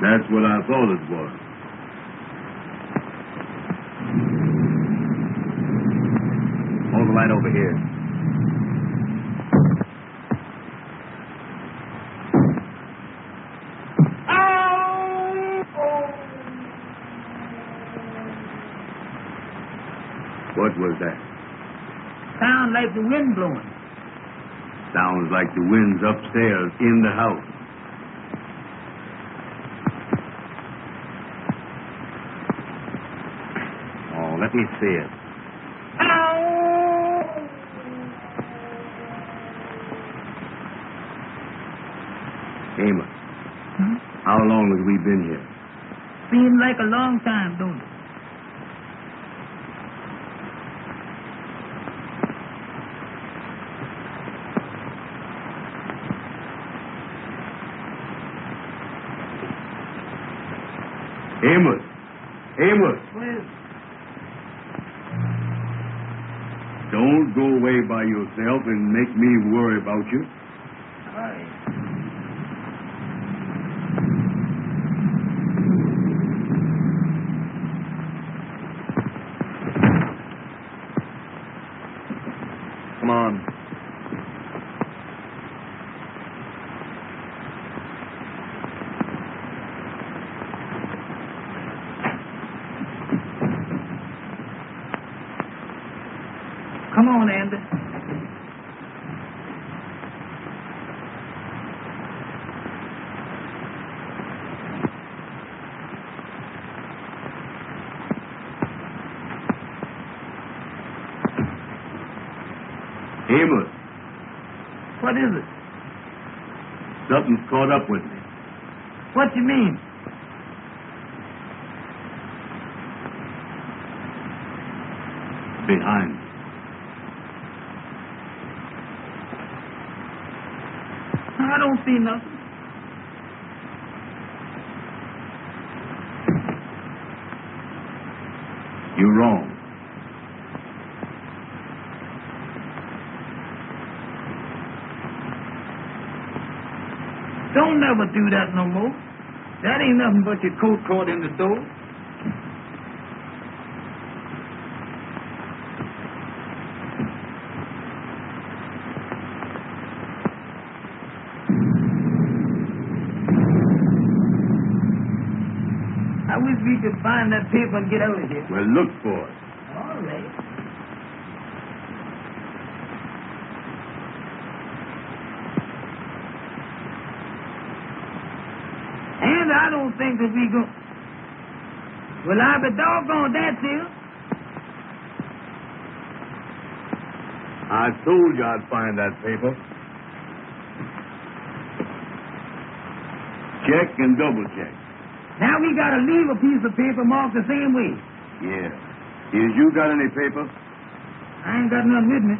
That's what I thought it was. Hold the light over here. What was that? Sound like the wind blowing. Sounds like the wind's upstairs in the house. Oh, let me see it. Amos, how long have we been here? Seems like a long time, don't it? Amos! Amos! Well, Don't go away by yourself and make me worry about you. all right. Come on. Come on, Andy. Amos, What is it? something's caught up with me. What you mean? Behind. I don't see nothing. You're wrong. Don't never do that no more. That ain't nothing but your coat caught in the door. I wish we could find that paper and get out of here. Well, look for it. All right. And I don't think that we go. Well, I be doggone that's it. I told you I'd find that paper. Check and double check. Now we gotta leave a piece of paper marked the same way. Yeah. Is you got any paper? I ain't got none with me.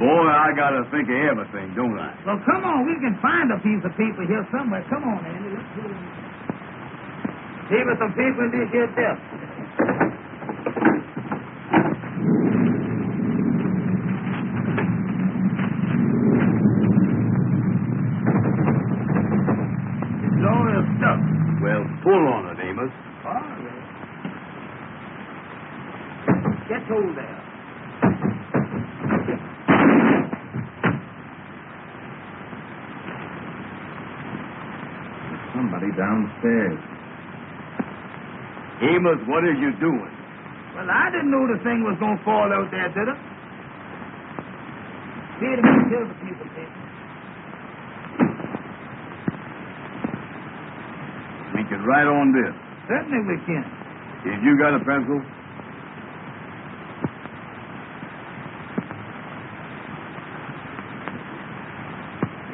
Boy, I gotta think of everything, don't I? Well, come on, we can find a piece of paper here somewhere. Come on, Andy. Let's go. Give us some paper in this here desk. It's all stuff. Well, pull on it, Amos. All right. Get hold there. Somebody downstairs. Amos, what are you doing? Well, I didn't know the thing was going to fall out there, did it? Here, here's a piece of paper. We can write on this. Certainly we can. If you got a pencil?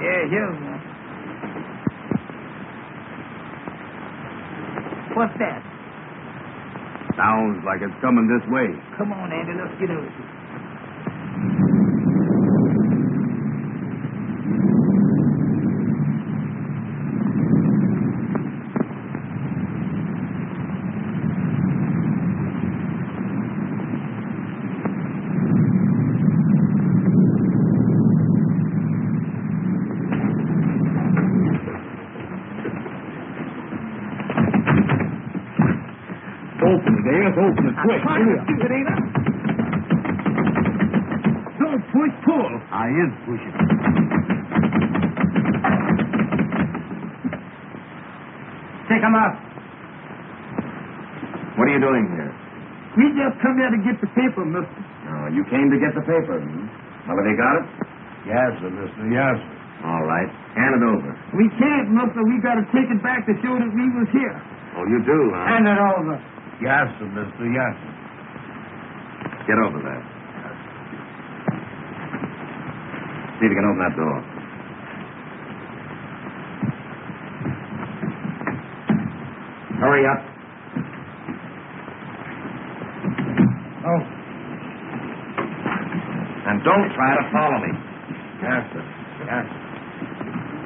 Yeah, here's one. What's that? Sounds like it's coming this way. Come on, Andy, let's get out of here. Open it, Amos. Open it quick. Trying to keep it, ain't I? Don't push, pull. I is pushing. Take him out. What are you doing here? We just come here to get the paper, mister. Oh, you came to get the paper. Well, have you got it? Yes, sir, mister. Yes, sir. All right. Hand it over. We can't, mister. We got to take it back to show that we was here. Oh, you do, huh? Hand it over. Yes, sir, mister. Yes, sir. Get over there. See if you can open that door. Hurry up. Oh. And don't try to follow me. Yes, sir. Yes, sir.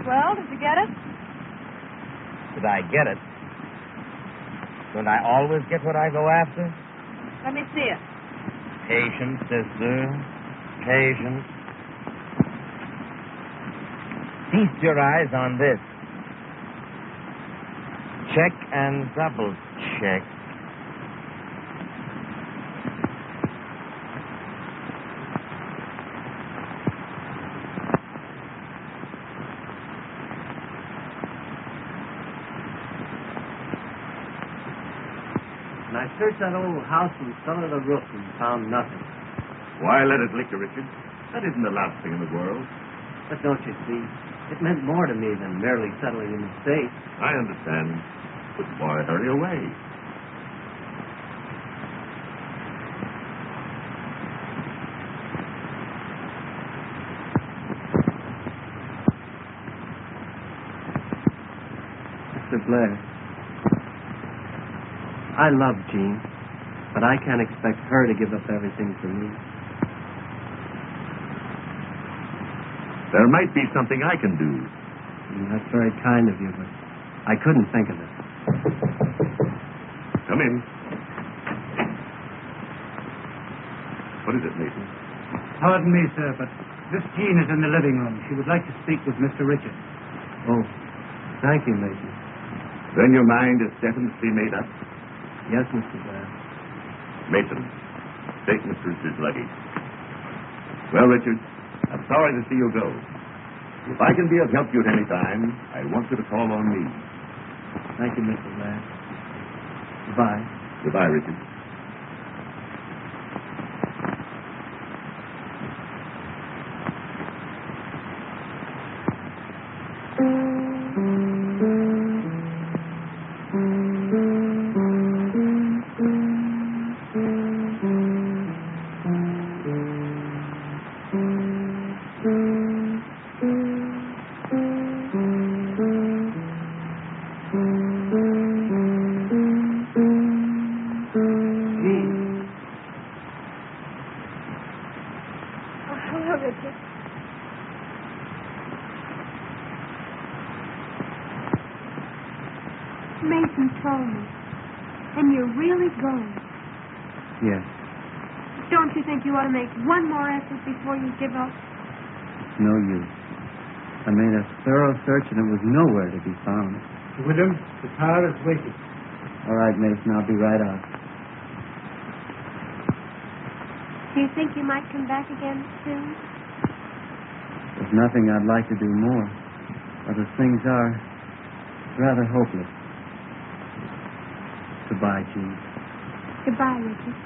Well, did you get it? Did I get it? Don't I always get what I go after? Let me see it. Patience, sister. Patience. Feast your eyes on this. Check and double check. And I searched that old house from cellar to roof and found nothing. Why let it liquor, Richard? That isn't the last thing in the world. But don't you see? It meant more to me than merely settling an estate. I understand. But why hurry away? Mr. Blair, I love Jean, but I can't expect her to give up everything for me. There might be something I can do. That's very kind of you, but I couldn't think of it. Come in. What is it, Mason? Pardon me, sir, but Miss Jean is in the living room. She would like to speak with Mr. Richard. Oh, thank you, Mason. Then your mind is definitely made up? Yes, Mr. Blair. Mason, take Mr. Richard's luggage. Well, Richard, I'm sorry to see you go. If I can be of help to you at any time, I want you to call on me. Thank you, Mr. Blair. Goodbye. Goodbye, Richard. Mason told me. And you're really going. Yes. Don't you think you ought to make one more effort before you give up? No use. I made a thorough search and it was nowhere to be found. William, the car is waiting. All right, Mason, I'll be right out. Do you think you might come back again soon? There's nothing I'd like to do more. But as things are, rather hopeless. Goodbye, Jean. Goodbye, Richard.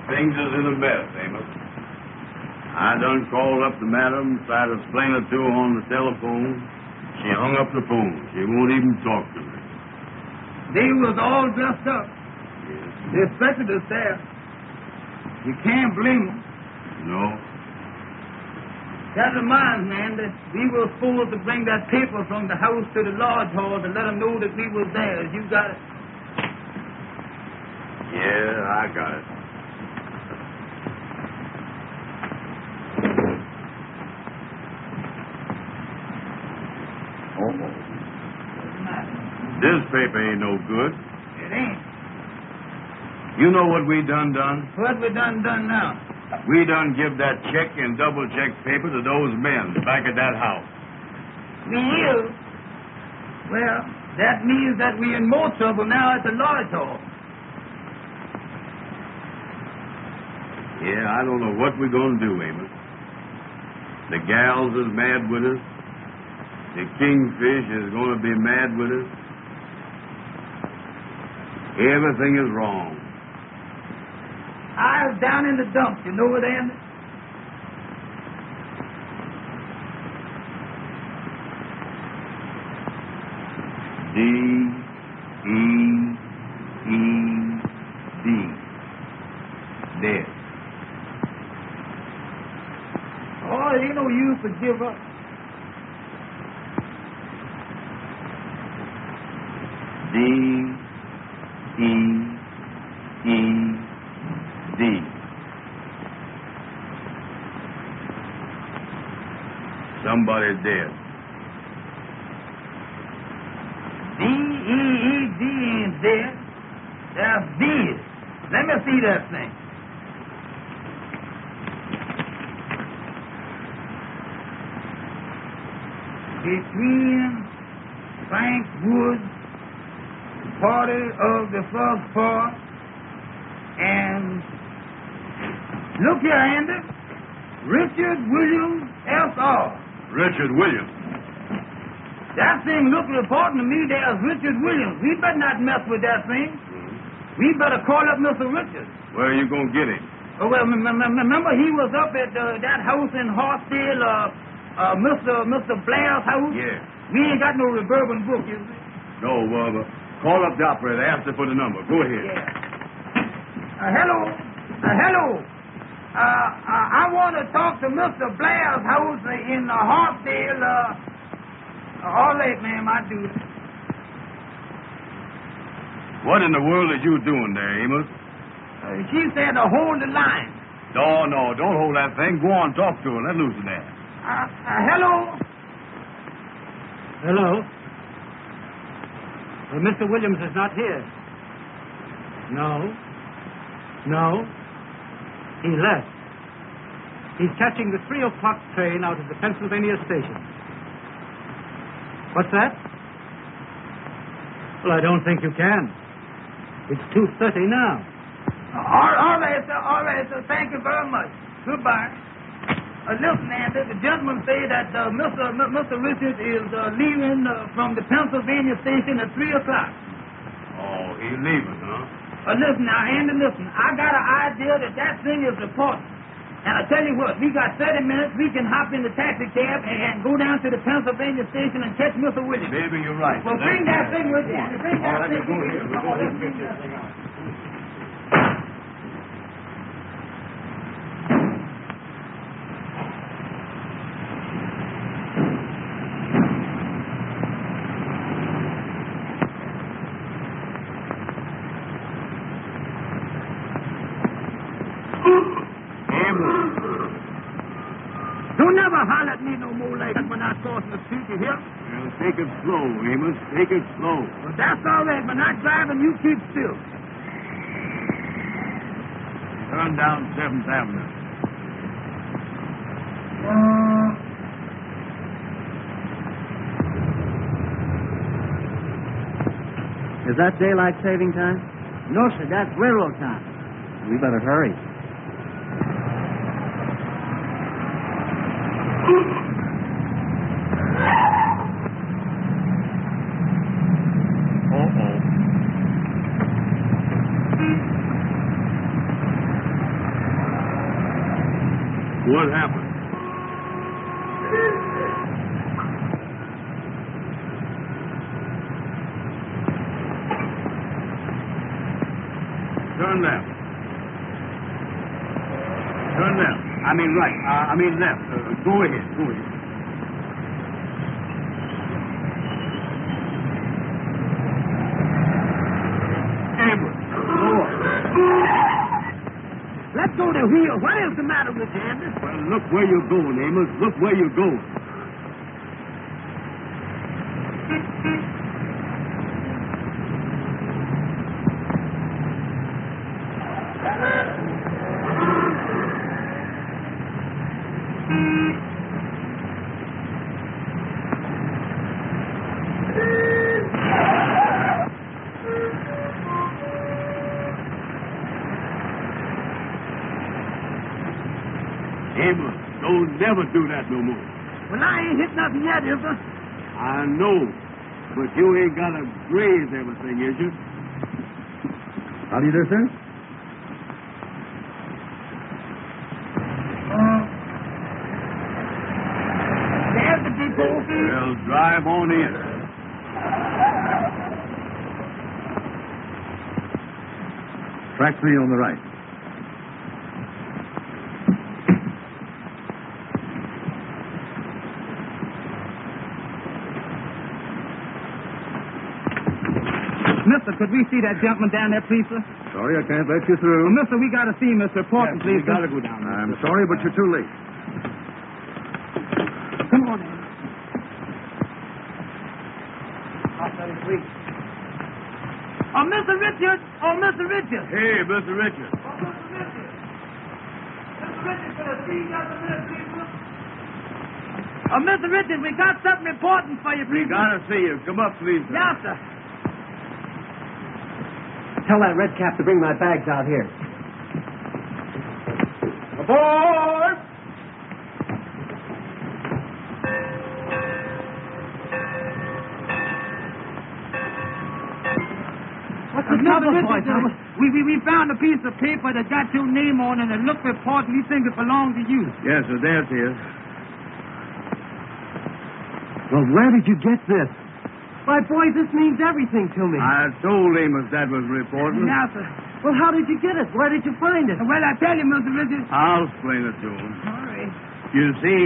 Things is in a mess, Amos. I done called up the madam, tried to explain it to her on the telephone. She hung up the phone. She won't even talk to me. They was all dressed up. Yes. They expected us there. You can't blame them. No. That reminds me, man, that we were supposed to bring that paper from the house to the lodge hall to let them know that we was there. You got it? Yeah, I got it. This paper ain't no good. It ain't. You know what we done? What we done now? We done give that check and double check paper to those men back at that house. We is. Well, that means that we in more trouble now at the lodge hall. Yeah, I don't know what we're going to do, Amos. The gals is mad with us. The kingfish is going to be mad with us. Everything is wrong. I was down in the dumps. You know it, Andy? D-E-E-D. Dead. Oh, it ain't no use to give up. D-E-E-D. Somebody's dead. D-E-E-D ain't dead. That's dead. Let me see that thing. Between Frank Woods, party of the first part, and look here, Andy, Richard Williams, S.R. Richard Williams. That thing looked reporting to me there's Richard Williams. We better not mess with that thing. We better call up Mr. Richards. Where are you going to get him? Oh, well, remember he was up at that house in Hartsdale, Mr. Blair's house? Yeah. We ain't got no reverbing book, is we? No, call up the operator. Ask her for the number. Go ahead. Yeah. Hello. Hello. I want to talk to Mr. Blair's house in Hartsdale. All right, ma'am, I do. What in the world are you doing there, Amos? She said to hold the line. No, don't hold that thing. Go on, talk to her. Let loose in there. Hello. Hello? Mr. Williams is not here. No. He left. He's catching the 3 o'clock train out of the Pennsylvania station. What's that? Well, I don't think you can. It's 2:30 now. All right, sir. Thank you very much. Goodbye. Listen, Andy, the gentleman say that Mr. Richards is leaving from the Pennsylvania station at 3 o'clock. Oh, he's leaving, huh? Listen now, Andy, listen. I got an idea that thing is important. And I tell you what, we got 30 minutes. We can hop in the taxi cab and go down to the Pennsylvania station and catch Mr. Williams. Maybe you're right. Well, bring that thing with you. Bring that thing with you. Let's get this thing out. Don't never holler at me no more like that when I crossing the street, you hear? Well, take it slow, Amos. Take it slow. Well, that's all right. When I driving, you keep still. Turn down 7th Avenue. Is that daylight saving time? No, sir. That's railroad time. We better hurry. What happened? Turn left. Turn left. I mean right. I mean left. Go ahead. Amos, go up. Let go the wheel. What is the matter with you, Andy? Well, look where you're going, Amos. Look where you're going. Amos, don't never do that no more. Well, I ain't hit nothing yet, is there? I know, but you ain't got to graze everything, is you? How do you do, sir? Well, drive on in. Track 3 on the right. Mister, could we see that gentleman down there, please, sir? Sorry, I can't let you through. Well, mister, we got to see Mr. Portman, please, We got to sir. go down there. I'm sorry, but you're too late. Come on, Andy. Oh, Mr. Richard! Oh, Mr. Richard! Hey, Mr. Richard. Oh, Mr. Richard! Mr. Richard, could I see you got a minute, please, sir? Oh, Mr. Richard, we got something important for you, We please. got to see you. Come up, please. Sir. Yes, sir. Tell that red cap to bring my bags out here. Aboard! What's the trouble, we found a piece of paper that got your name on it and it looked important. We think it belonged to you. Yes, sir, there it is. Well, where did you get this? Why, boy, this means everything to me. I told Amos that was important. Yes, sir. Well, how did you get it? Where did you find it? Well, I tell you, Mr. Richards. I'll explain it to him. All right. You see,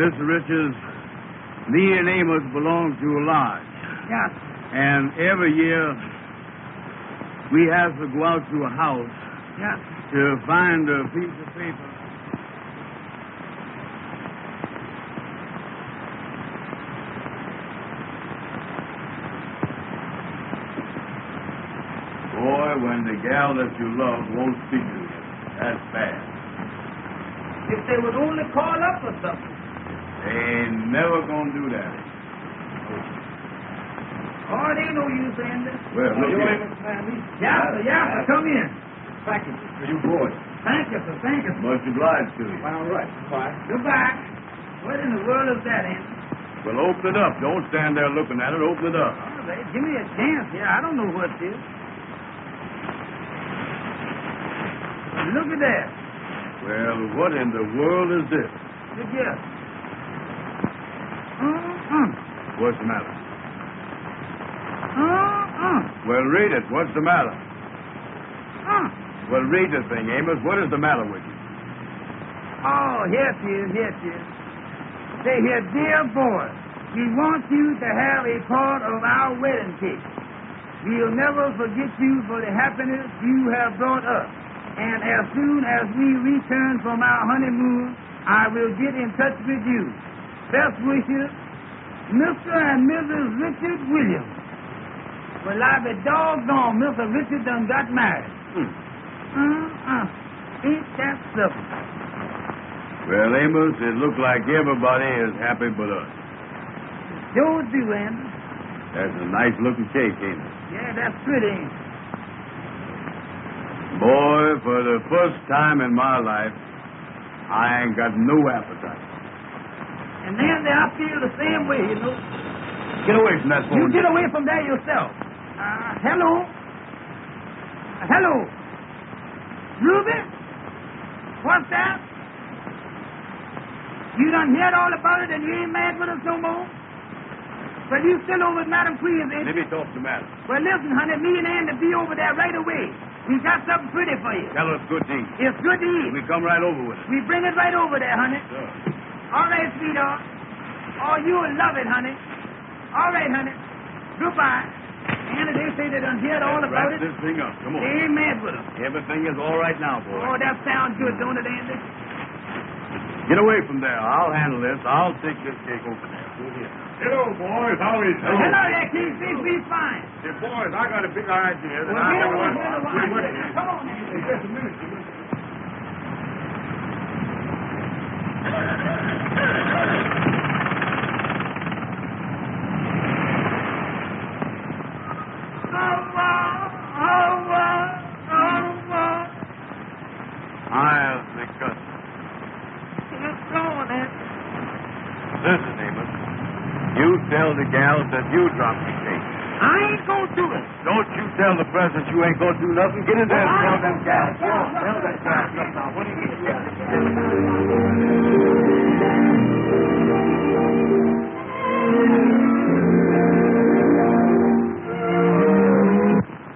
Mr. Richards, me and Amos belong to a lodge. Yes. And every year, we have to go out to a house Yes. to find a piece of paper. Boy, when the gal that you love won't speak to you, that's bad. If they would only call up or something. They ain't never gonna do that. Oh, it ain't no use, Andy. Well, look here. Yes, sir. Yes, sir. Come in. Thank you for you boys. Thank you, sir. Thank you, sir. Much obliged to you. All right. Bye. Goodbye. What in the world is that, Andy? Well, open it up. Don't stand there looking at it. Open it up. All right. Give me a chance here. I don't know what it is. Look at that. Well, what in the world is this? Look here. What's the matter? Uh-uh. Well, read it. What's the matter? Well, read the thing, Amos. What is the matter with you? Oh, here it is. Here it is. Say here, dear boy, we want you to have a part of our wedding cake. We'll never forget you for the happiness you have brought us. And as soon as we return from our honeymoon, I will get in touch with you. Best wishes, Mr. and Mrs. Richard Williams. Well, I be doggone, Mr. Richard done got married. Ain't that something? Well, Amos, it looks like everybody is happy but us. Sure do, Andy. That's a nice-looking cake, ain't it? Yeah, that's pretty, ain't it? Boy, for the first time in my life, I ain't got no appetite. And then I feel the same way, you know. Get away from that phone. You get away from there yourself. Hello? Hello? Ruby? What's that? You done heard all about it and you ain't mad with us no more? Well, you still over at Madam Queen's, ain't Let you? me talk to Madam. Well, listen, honey, me and Andy be over there right away. We got something pretty for you. Tell us good things. It's good to eat. We come right over with it. We bring it right over there, honey. Sure. All right, sweetheart. Oh, you'll love it, honey. All right, honey. Goodbye. Anna, they say they done heard all about Wrap it. this thing up. Come on. They ain't mad with us. Everything is all right now, boy. Oh, that sounds good, don't it, Andy? Get away from there. I'll handle this. I'll take this cake over there. Hello, boys. How is it? Hello there, Keith. We fine. Hey, boys, I got a big idea that Well, I here never we go. Come on, Andy. Just a minute. I'll discuss it. Listen, Amos. You tell the gals that you dropped the cake. I ain't gonna do it. Don't you tell the president you ain't gonna do nothing. Get in there and tell them gals. Tell them gals. Now, what do you